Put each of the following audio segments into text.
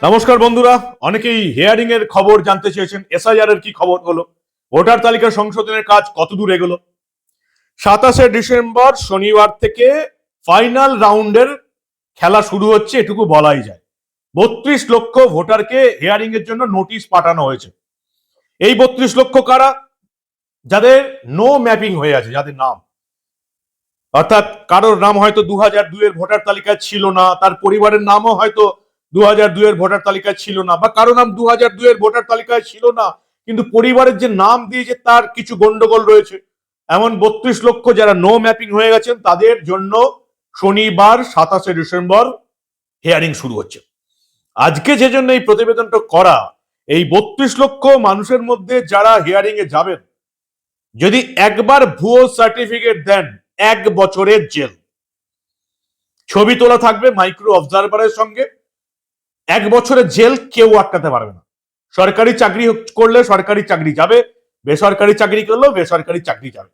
নমস্কার বন্ধুরা, অনেকেই হিয়ারিং এর খবর জানতে চেয়েছেন। এসআইআর এর কি খবর হলো, ভোটার তালিকা সংশোধনের কাজ কতদূর এগোলো। 27শে ডিসেম্বর শনিবার থেকে ফাইনাল রাউন্ডের খেলা শুরু হচ্ছে, এটুকু বলাই যায়। 32 লক্ষ ভোটারকে হিয়ারিং এর জন্য নোটিশ পাঠানো হয়েছে। এই 32 লক্ষ কারা? যাদের নো ম্যাপিং হয়ে আছে, যাদের নাম, অর্থাৎ কারোর নাম হয়তো 2002 এর ভোটার তালিকায় ছিল না, তার পরিবারের নামও হয়তো 2002 এর ভোটার তালিকায় ছিল না, বা কারো নাম 2002 এর ভোটার তালিকায় ছিল না কিন্তু পরিবারের যে নাম দিয়েছে তার কিছু গন্ডগোল রয়েছে। এমন 32 লক্ষ যারা নো ম্যাপিং হয়ে গেছেন, তাদের জন্য শনিবার 27শে ডিসেম্বর হিয়ারিং শুরু হচ্ছে। আজকে যে জন্য এই প্রতিবেদনটা করা, এই 32 লক্ষ মানুষের মধ্যে যারা হিয়ারিং এ যাবেন, যদি একবার ভুয়ো সার্টিফিকেট দেন, 1 বছরের জেল। ছবি তোলা থাকবে মাইক্রো অবজারভারের সঙ্গে। 1 বছরের জেল, কেউ আটকাতে পারবে না। সরকারি চাকরি করলে সরকারি চাকরি যাবে, বেসরকারি চাকরি করলেও বেসরকারি চাকরি যাবে।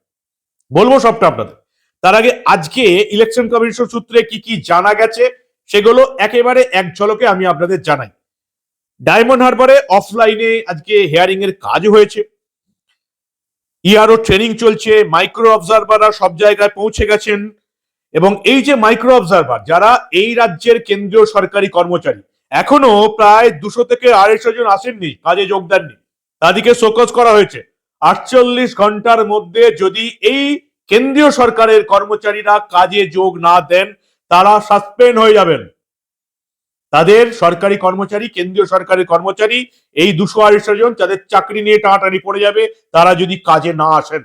বলবো সবটা আপনাদের। তার আগে আজকে ইলেকশন কমিশন সূত্রে কি কি জানা গেছে সেগুলো একেবারে এক ঝলকে আমি আপনাদের জানাই। ডায়মন্ড হারবারে অফলাইনে আজকে হিয়ারিং এর কাজ হয়েছে, ইআরও ট্রেনিং চলছে, মাইক্রো অবজারভাররা সব জায়গায় পৌঁছে গেছেন। এবং এই যে মাইক্রো অবজারভার, যারা এই রাজ্যের কেন্দ্রীয় সরকারি কর্মচারী, এখনো প্রায় 200 থেকে 250 জন আসেননি, কাজে যোগ দেননি, তাদেরকে শোকজ করা হয়েছে। 48 ঘন্টার মধ্যে যদি এই কেন্দ্রীয় সরকারের কর্মচারীরা কাজে যোগ না দেন, তারা সাসপেন্ড হয়ে যাবেন। তাদের সরকারি কর্মচারী, কেন্দ্রীয় সরকারের কর্মচারী, এই 268 জন, তাদের চাকরি নিয়ে টানাটানি পড়ে যাবে তারা যদি কাজে না আসেন।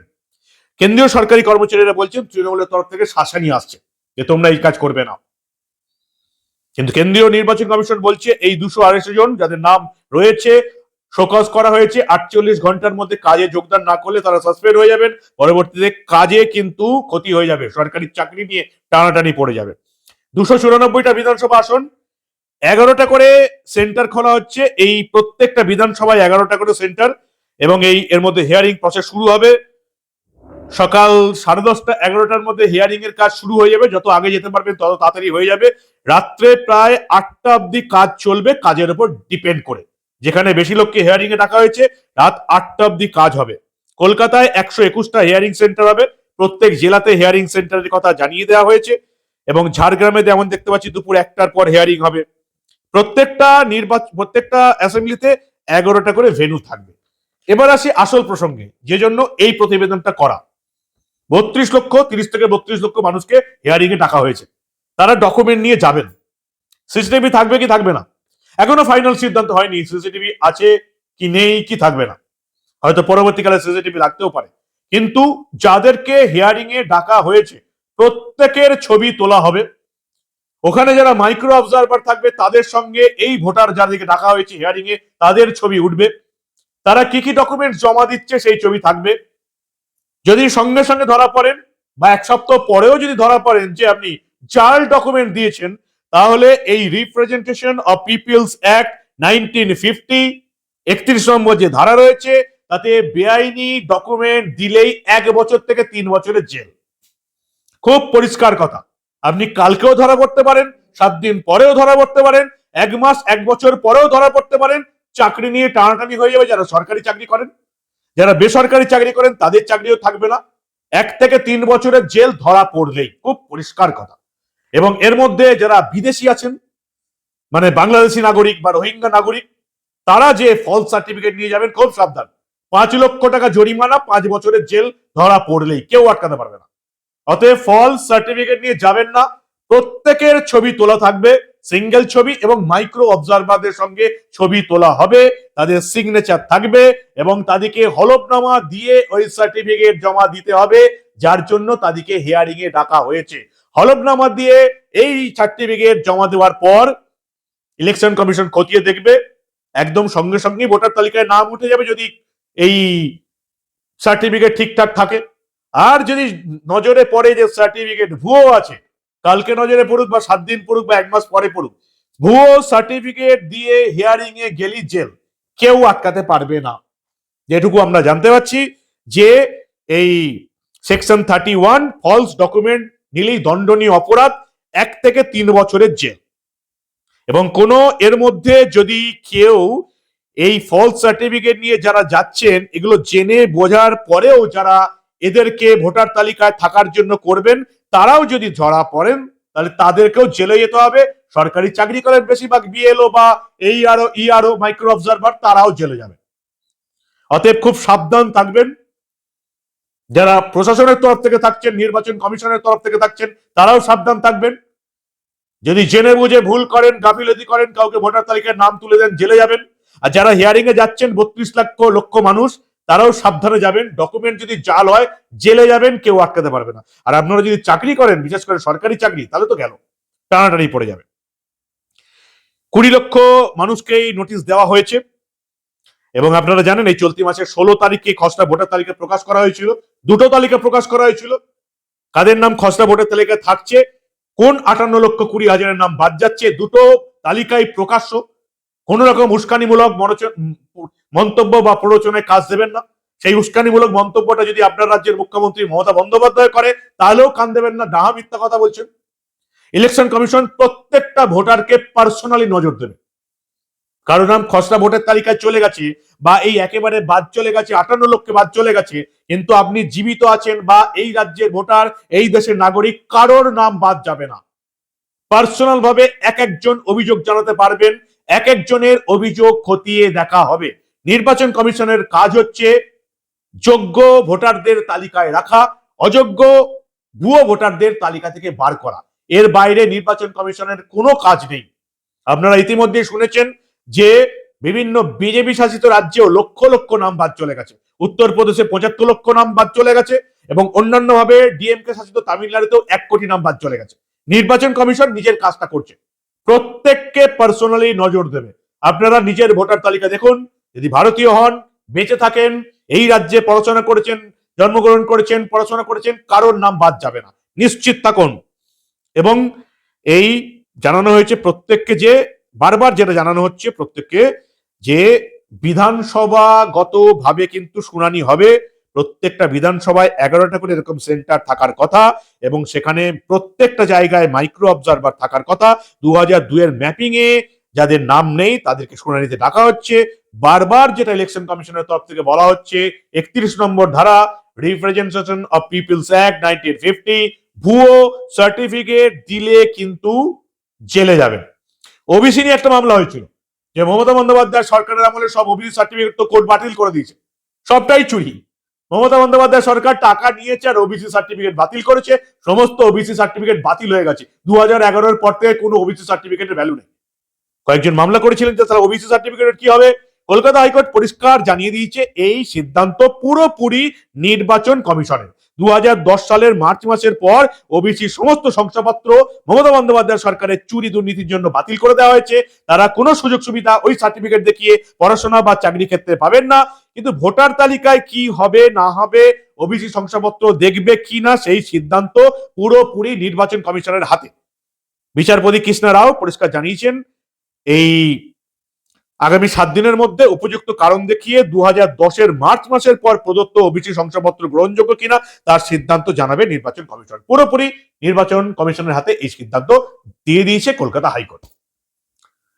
কেন্দ্রীয় সরকারি কর্মচারীরা বলছেন তৃণমূলের তরফ থেকে শাসানি আসছে যে তোমরা এই কাজ করবে না, কিন্তু কেন্দ্রীয় নির্বাচন কমিশন বলছে এই 268 জন যাদের নাম রয়েছে, শোকজ করা হয়েছে, 48 ঘন্টার মধ্যে কাজে যোগদান না করলে তারা সাসপেন্ড হয়ে যাবেন। পরবর্তীতে কাজে কিন্তু ক্ষতি হয়ে যাবে, সরকারি চাকরি নিয়ে টানাটানি পড়ে যাবে। 294টা বিধানসভা আসন, 11টা করে সেন্টার খোলা হচ্ছে। এই প্রত্যেকটা বিধানসভায় 11টা করে সেন্টার, এবং এর মধ্যে হিয়ারিং প্রসেস শুরু হবে সকাল 10:30 11টার মধ্যে। হিয়ারিং এর কাজ শুরু হয়ে যাবে, যত আগে যেতে পারবেন তত তাড়াতাড়ি হয়ে যাবে। রাত্রে প্রায় 8টা অব্দি কাজ চলবে, কাজের উপর ডিপেন্ড করে। যেখানে বেশি লোককে হিয়ারিং এ ডাকা হয়েছে, রাত 8টা অব্দি কাজ হবে। কলকাতায় 121টা হিয়ারিং সেন্টার হবে, প্রত্যেক জেলাতে হিয়ারিং সেন্টারের কথা জানিয়ে দেওয়া হয়েছে। এবং ঝাড়গ্রামে যেমন দেখতে পাচ্ছি দুপুর 1টার পর হিয়ারিং হবে। প্রত্যেকটা অ্যাসেম্বলিতে 11টা করে ভেন্যু থাকবে। এবার আসি আসল প্রসঙ্গে, যে জন্য এই প্রতিবেদনটা করা। 32 লক্ষ, 30 থেকে 32 লক্ষ মানুষকে হিয়ারিং এ ডাকা হয়েছে। তারা ডকুমেন্ট নিয়ে যাবেন। সিসিটিভি থাকবে কি থাকবে না এখনো ফাইনাল সিদ্ধান্ত হয়নি, সিসিটিভি আছে কি নেই, কি থাকবে না। হয়তো পরবর্তীকালে সিসিটিভি লাগতেও পারে, কিন্তু যাদেরকে হিয়ারিং এ ডাকা হয়েছে প্রত্যেকের ছবি তোলা হবে। ওখানে যারা মাইক্রো অবজারভার থাকবে তাদের সঙ্গে এই ভোটার যাদেরকে ডাকা হয়েছে হিয়ারিং এ, তাদের ছবি উঠবে। তারা কি কি ডকুমেন্ট জমা দিচ্ছে সেই ছবি থাকবে। যদি সঙ্গে সঙ্গে ধরা পড়েন, বা 1 সপ্তাহ পরেও যদি ধরা পড়েন যে আপনি জাল ডকুমেন্ট দিয়েছেন, তাহলে এই রিপ্রেজেন্টেশন অফ পিপলস অ্যাক্ট 1950 31 নম্বর যে ধারা রয়েছে, তাতে বেআইনি ডকুমেন্ট দিলেই 1 বছর থেকে 3 বছরের জেল। খুব পরিষ্কার কথা। আপনি কালকেও ধরা পড়তে পারেন, 7 দিন পরেও ধরা পড়তে পারেন, 1 মাস 1 বছর পরেও ধরা পড়তে পারেন। চাকরি নিয়ে টানাটানি হয়ে যাবে। যারা সরকারি চাকরি করেন, যারা বেসরকারি চাকরি করেন, তাদের চাকরিও থাকবে না। 1 থেকে 3 বছরের জেল ধরা পড়লেই, খুব পরিষ্কার কথা। এবং এর মধ্যে যারা বিদেশি আছেন, মানে বাংলাদেশি নাগরিক বা রোহিঙ্গা নাগরিক, তারা যে ফলস সার্টিফিকেট নিয়ে যাবেন, খুব সাবধান। 5 লক্ষ টাকা জরিমানা, 5 বছরের জেল ধরা পড়লেই, কেউ আটকাতে পারবে না। অতএব ফলস সার্টিফিকেট নিয়ে যাবেন না। প্রত্যেকের ছবি তোলা থাকবে, সিঙ্গেল ছবি, এবং মাইক্রো অবজারভারদের সঙ্গে ছবি তোলা হবে, তাদের সিগনেচার থাকবে, এবং তাদেরকে হলফনামা দিয়ে ওই সার্টিফিকেট জমা দিতে হবে যার জন্য তাদেরকে হিয়ারিং এ ডাকা হয়েছে। হলফনামা দিয়ে এই সার্টিফিকেট জমা দেওয়ার পর ইলেকশন কমিশন খতিয়ে দেখবে, একদম সঙ্গে সঙ্গে ভোটার তালিকায় নাম উঠে যাবে যদি এই সার্টিফিকেট ঠিকঠাক থাকে। আর যদি নজরে পড়ে যে সার্টিফিকেট ভুয়ো আছে, কালকে নজরে পড়ুক বা 7 দিন পড়ুক বা 1 মাস পরে পড়ুক, ভুয়ো সার্টিফিকেট দিয়ে হিয়ারিং এ গেলি জেল, কেউ আটকাতে পারবে না। যেটুকু আমরা জানতে পারছি যে এই সেকশন 31 ফলস ডকুমেন্ট নিলেই দণ্ডনীয় অপরাধ, 1 থেকে 3 বছরের জেল। এবং কোনো এর মধ্যে যদি কেউ এই ফলস সার্টিফিকেট নিয়ে যারা যাচ্ছেন, এগুলো জেনে বোঝার পরেও যারা এদেরকে ভোটার তালিকায় থাকার জন্য করবেন, তারাও যদি ধরা পড়েন তাহলে তাদেরকেও জেলে যেতে হবে। সরকারি চাকরি করেন বেশিরভাগ বিএলও বা এইআরও ইআরও মাইক্রো অবজারভার, তারাও জেলে যাবে। অতএব খুব সাবধান থাকবেন। যারা প্রশাসনের তরফ থেকে থাকছেন, নির্বাচন কমিশনের তরফ থেকে থাকছেন, তারাও সাবধান থাকবেন। যদি জেনে বুঝে ভুল করেন, গাফিলতি করেন, কাউকে ভোটার তালিকায় নাম তুলে দেন, জেলে যাবেন। আর যারা হিয়ারিং এ যাচ্ছেন 32 লক্ষ মানুষ, তারাও সাবধানে যাবেন। ডকুমেন্ট যদি জাল হয় জেলে যাবেন, কেউ আটকাতে পারবে না। আর আপনারা যদি চাকরি করেন, বিশেষ করে সরকারি চাকরি, তাহলে তো গেল, টানাটানি পড়ে যাবে। 20 লক্ষ মানুষকেই নোটিশ দেওয়া হয়েছে এবং আপনারা জানেন এই চলতি মাসের 16 তারিখে খসড়া ভোটার তালিকা প্রকাশ করা হয়েছিল। দুটো তালিকা প্রকাশ করা হয়েছিল। কাদের নাম খসড়া ভোটার তালিকায় থাকছে, কোন 58,20,000 নাম বাদ যাচ্ছে, দুটো তালিকায় প্রকাশ্য। কোন রকম উস্কানিমূলক মন্তব্য বা প্ররোচনায় কাজ দেবেন না। সেই উস্কানিমূলক মন্তব্যটা যদি আপনার রাজ্যের মুখ্যমন্ত্রী মমতা বন্দ্যোপাধ্যায় করে, তাহলেও কান দেবেন না, ডাহা মিথ্যা কথা বলছেন। ইলেকশন কমিশন প্রত্যেকটা ভোটারকে পার্সোনালি নজর দেবে। কারো নাম খসড়া ভোটের তালিকায় চলে গেছে বা এই একেবারে বাদ চলে গেছে, 58 লক্ষে বাদ চলে গেছে, কিন্তু আপনি জীবিত আছেন বা এই রাজ্যের ভোটার, এই দেশের নাগরিক, কারোর নাম বাদ যাবে না। পার্সোনাল ভাবে এক একজন অভিযোগ জানাতে পারবেন, এক একজনের অভিযোগ খতিয়ে দেখা হবে। নির্বাচন কমিশনের কাজ হচ্ছে যোগ্য ভোটারদের তালিকায় রাখা, অযোগ্য ভুয়ো ভোটারদের তালিকা থেকে বার করা। এর বাইরে নির্বাচন কমিশনের কোনো কাজ নেই। আপনারা ইতিমধ্যে শুনেছেন যে বিভিন্ন বিজেপি শাসিত রাজ্যেও লক্ষ লক্ষ নাম বাদ চলে গেছে। উত্তরপ্রদেশে 75 লক্ষ নাম বাদ চলে গেছে এবং অন্যান্য ভাবে ডিএমকে শাসিত তামিলনাড়ুতেও 1 কোটি নাম বাদ চলে গেছে। নির্বাচন কমিশন নিজের কাজটা করছে, প্রত্যেককে পার্সোনালি নজর দেবে। আপনারা নিজের ভোটার তালিকা দেখুন। যদি ভারতীয় হন, বেঁচে থাকেন, এই রাজ্যে পড়াশোনা করেছেন, জন্মগ্রহণ করেছেন, পড়াশোনা করেছেন, কারোর নাম বাদ যাবে না, নিশ্চিত থাকুন। এবং এই জানানো হয়েছে প্রত্যেককে, যে বারবার যেটা জানানো হচ্ছে প্রত্যেককে, যে বিধানসভাগত ভাবে কিন্তু শুনানি হবে। প্রত্যেকটা বিধানসভায় 11টা করে এরকম সেন্টার থাকার কথা এবং সেখানে প্রত্যেকটা জায়গায় মাইক্রো অবজারভার থাকার কথা। 2002 এর ম্যাপিং এ যাদের নাম নেই তাদেরকে শুনানিতে ডাকা হচ্ছে। বারবার যেটা ইলেকশন কমিশনের তরফ থেকে বলা হচ্ছে, 31 নম্বর ধারা, রিপ্রেজেন্টেশন অফ পিপলস অ্যাক্ট 1950, ভুয়ো সার্টিফিকেট দিলে কিন্তু জেলে যাবেন। ওবিসি নিয়ে একটা মামলা হয়েছিল যে মমতা বন্দ্যোপাধ্যায় সরকারের আমলে সব ওবিসি সার্টিফিকেট তো কোর্ট বাতিল করে দিয়েছে, সবটাই চুরি। মমতা বন্দ্যোপাধ্যায় সরকার টাকা নিয়েছে আর ওবিসি সার্টিফিকেট বাতিল করেছে। সমস্ত ওবিসি সার্টিফিকেট বাতিল হয়ে গেছে। 2011 পর থেকে কোনো ওবিসি সার্টিফিকেটের ভ্যালু নেই। কয়েকজন মামলা করেছিলেন যে তারা ওবিসি সার্টিফিকেট কি হবে। কলকাতা হাইকোর্ট পরিষ্কার জানিয়ে দিয়েছে এই সিদ্ধান্ত পুরোপুরি নির্বাচন কমিশনের। 2010 সালের মার্চ মাসের পর ওবিসি সমস্ত শংসাপত্র মমতা বন্দ্যোপাধ্যায় সরকারের চুরি দুর্নীতির জন্য বাতিল করে দেওয়া হয়েছে। তারা কোনো সুযোগ সুবিধা ওই সার্টিফিকেট দেখিয়ে পড়াশোনা বা চাকরি ক্ষেত্রে পাবেন না। কিন্তু ভোটার তালিকায় কি হবে না হবে, ওবিসি শংসাপত্র দেখবে কি না, সেই সিদ্ধান্ত পুরোপুরি নির্বাচন কমিশনের হাতে। বিচারপতি কৃষ্ণা রাও পরিষ্কার জানিয়েছেন এই আগামী 7 দিনের মধ্যে উপযুক্ত কারণ দেখিয়ে 2010 মার্চ মাসের পর প্রদত্ত ওবিসি শংসাপত্র গ্রহণযোগ্য কিনা তার সিদ্ধান্ত জানাবে নির্বাচন কমিশন। পুরোপুরি নির্বাচন কমিশনের হাতে এই সিদ্ধান্ত দিয়ে দিয়েছে কলকাতা হাইকোর্ট।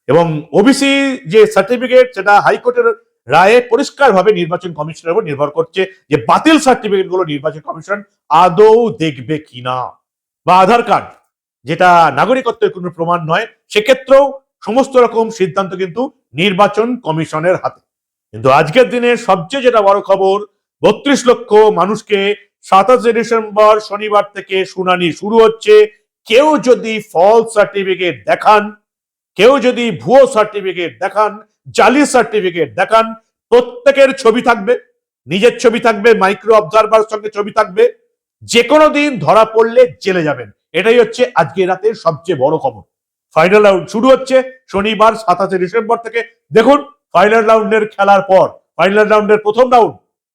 এবং ওবিসি যে সার্টিফিকেট, সেটা হাইকোর্টের রায়ে পরিষ্কারভাবে নির্বাচন কমিশনের উপর নির্ভর করছে যে বাতিল সার্টিফিকেট গুলো নির্বাচন কমিশন আদৌ দেখবে কিনা। বা আধার কার্ড, যেটা নাগরিকত্বের কোনো প্রমাণ নয়, সেক্ষেত্রেও সমস্ত রকম সিদ্ধান্ত কিন্তু নির্বাচন কমিশনের হাতে। কিন্তু আজকের দিনে সবচেয়ে যেটা বড় খবর, 32 লক্ষ মানুষকে 27 ডিসেম্বর শনিবার থেকে শুনানি শুরু হচ্ছে। কেউ যদি ফলস সার্টিফিকেট দেখান, কেউ যদি ভুয়ো সার্টিফিকেট দেখান, জালি সার্টিফিকেট দেখান, প্রত্যেকের ছবি থাকবে, নিজের ছবি থাকবে, মাইক্রো অবজারভার সঙ্গে ছবি থাকবে। যে কোনো দিন ধরা পড়লে জেলে যাবেন। এটাই হচ্ছে আজকে রাতের সবচেয়ে বড় খবর। ফাইনাল রাউন্ড শুরু হচ্ছে শনিবার 27 ডিসেম্বর থেকে। দেখুন, ফাইনাল রাউন্ডের খেলার পর ফাইনাল রাউন্ডের প্রথম রাউন্ড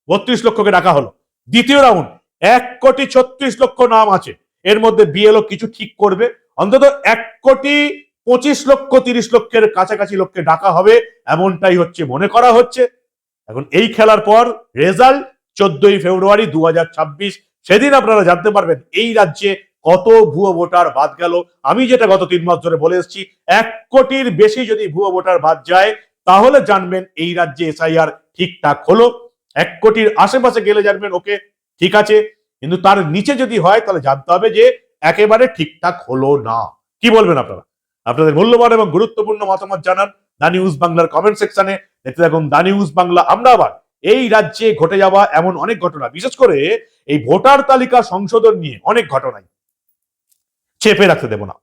32 লক্ষকে ডাকা হলো। দ্বিতীয় রাউন্ড 1,36,00,000 নাম আছে। এর মধ্যে বিএলও কিছু ঠিক করবে। অন্তত 1,25,30,00,000 কাছাকাছি লোককে ডাকা হবে, এমনটাই হচ্ছে মনে করা হচ্ছে। এখন এই খেলার পর রেজাল্ট 14 ফেব্রুয়ারি 2026। সেদিন আপনারা জানতে পারবেন এই রাজ্যে কত ভুয়ো ভোটার বাদ গেল। আমি যেটা গত 3 মাস ধরে বলে এসেছি, 1 কোটির বেশি যদি ভুয়ো ভোটার বাদ যায় তাহলে জানবেন এই রাজ্যে এসআইআর ঠিকঠাক হলো। 1 কোটির আশেপাশে গেলে জানবেন ওকে ঠিক আছে, কিন্তু তার নিচে যদি হয় তাহলে জানতে হবে যে একেবারে ঠিকঠাক হলো না। কি বলবেন আপনারা? আপনাদের মূল্যবান এবং গুরুত্বপূর্ণ মতামত জানান দা নিউজ বাংলার কমেন্ট সেকশনে। দেখতে থাকুন দা নিউজ বাংলা। আমরা আবার এই রাজ্যে ঘটে যাওয়া এমন অনেক ঘটনা, বিশেষ করে এই ভোটার তালিকা সংশোধন নিয়ে অনেক ঘটনাই চেপে রাখতে দেব না।